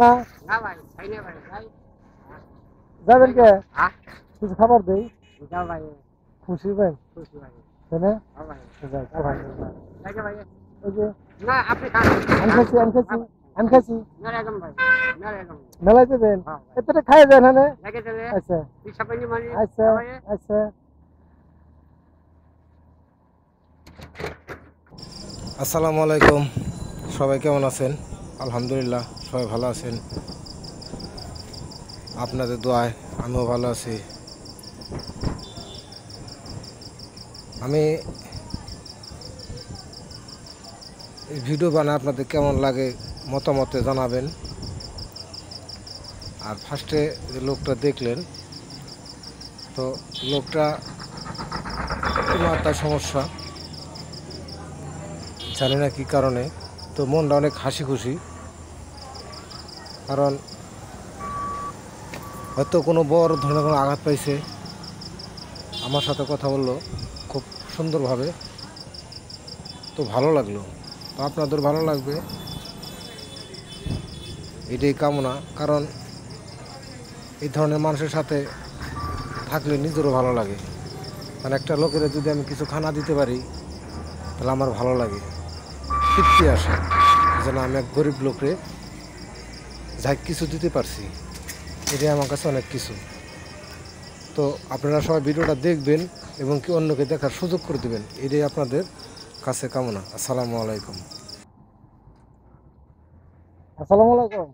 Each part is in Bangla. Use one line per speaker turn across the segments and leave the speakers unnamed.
না
না ভাই খাই না ভাই ভাই
যাবেন কে?
হ্যাঁ
কিছু খাবার দেই,
যাও ভাই
খুশি হবেন,
খুশি ভাই
তাই না?
হ্যাঁ ভাই
যাক, আলহামদুলিল্লাহ।
লাগে ভাই
ওই যে
না আপনি খান
আমি খাইছি, আমি খাইছি, আমি খাইছি।
না একদম ভাই না একদম
মেলায় যাবেন,
হ্যাঁ ভাই
এতটা খাই যান হ্যাঁ?
লাগে চলে
আচ্ছা
পিছা পানি মানি
আচ্ছা
ভাই
আচ্ছা।
আসসালামু আলাইকুম, সবাই কেমন আছেন? আলহামদুলিল্লাহ সবাই ভালো আছেন। আপনাদের দোয়ায় আমিও ভালো আছি। আমি এই ভিডিও বানায় আপনাদের কেমন লাগে মতামতে জানাবেন। আর ফার্স্টে যে লোকটা দেখলেন, তো লোকটা কোনো একটা সমস্যা, জানি না কী কারণে, তো মনটা অনেক হাসি খুশি। কারণ হয়তো কোনো বড় ধরনের কোনো আঘাত পাইছে, আমার সাথে কথা বললো খুব সুন্দরভাবে, তো ভালো লাগলো। তো আপনাদের ভালো লাগবে এটাই কামনা। কারণ এই ধরনের মানুষের সাথে থাকলে নিজেরও ভালো লাগে। মানে একটা লোকের যদি আমি কিছু খানা দিতে পারি তাহলে আমার ভালো লাগে, তৃপ্তি আসে, যেন আমি এক গরিব লোকরে যাই কিছু দিতে পারছি, এটাই আমার কাছে অনেক কিছু। তো আপনারা সবাই ভিডিওটা দেখবেন এবং কি অন্যকে দেখার সুযোগ করে দেবেন, এটাই আপনাদের কাছে কামনা। আসসালামু আলাইকুম।
আসসালামু আলাইকুম।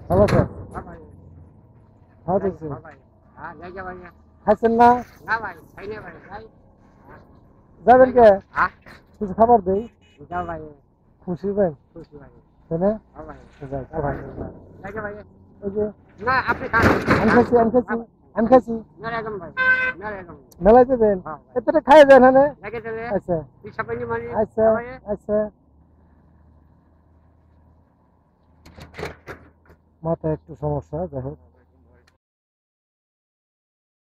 ভালো স্যার,
হ্যাঁ ভাই
ভালো দেখছি।
হ্যাঁ ভাই হ্যাঁ লাগে ভাই
খাইছেন না?
না ভাই খাই না ভাই ভাই
যাবেন কে?
হ্যাঁ
কিছু খাবার দেই,
যাও ভাই
খুশি হবেন,
খুশি ভাই
তাই না?
হ্যাঁ ভাই
যাক, আলহামদুলিল্লাহ।
লাগে ভাই
ওই যে
না আপনি খান
আমি খাইছি, আমি খাইছি, আমি খাইছি।
না একদম ভাই না একদম
মেলায় যাবেন,
হ্যাঁ ভাই
এতটা খাই যান হ্যাঁ?
লাগে চলে
আচ্ছা
পিছা পানি মানি
আচ্ছা
ভাই
আচ্ছা। মাথায় একটু সমস্যা, যাই হোক।